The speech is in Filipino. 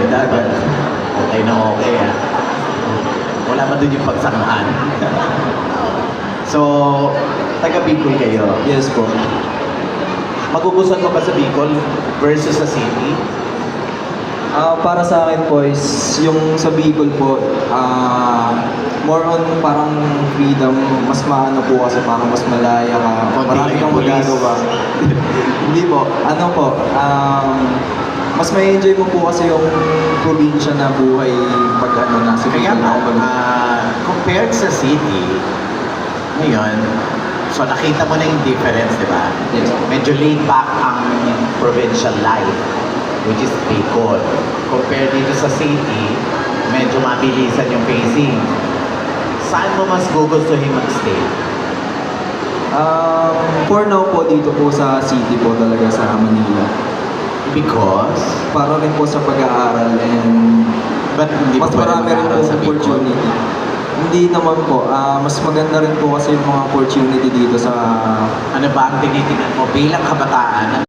dagat. Okay na okay ah. Wala ba doon yung pagsakaan? So, taga Bicol kayo. Yes po. Magugustuhan mo ba sa Bicol versus sa city? Para sa akin po is yung sa Bicol po, more on parang freedom, mas maano po kasi parang mas malaya ka, Konti marami lang kang yung police. magagawa. Hindi po, ano po, mas may enjoy mo po kasi yung probinsya na buhay pag ano nasa Kaya Bicol nga, ako. compared sa city, ngayon, so nakita mo na yung difference, di ba? Yes. Medyo laid back ang provincial life, which is Bicol. Compared dito sa city, medyo mabilisan yung pacing. Saan mo mas gugustuhin mag-stay? For now po, dito po sa city po talaga sa Manila. Because? Para rin po sa pag-aaral and Ba't hindi mas mo pwede marami rin mag-aaral po sa Bicol? opportunity. Hindi naman po. Mas maganda rin po kasi yung mga opportunity dito sa Ano ba ang tinitingnan mo bilang kabataan?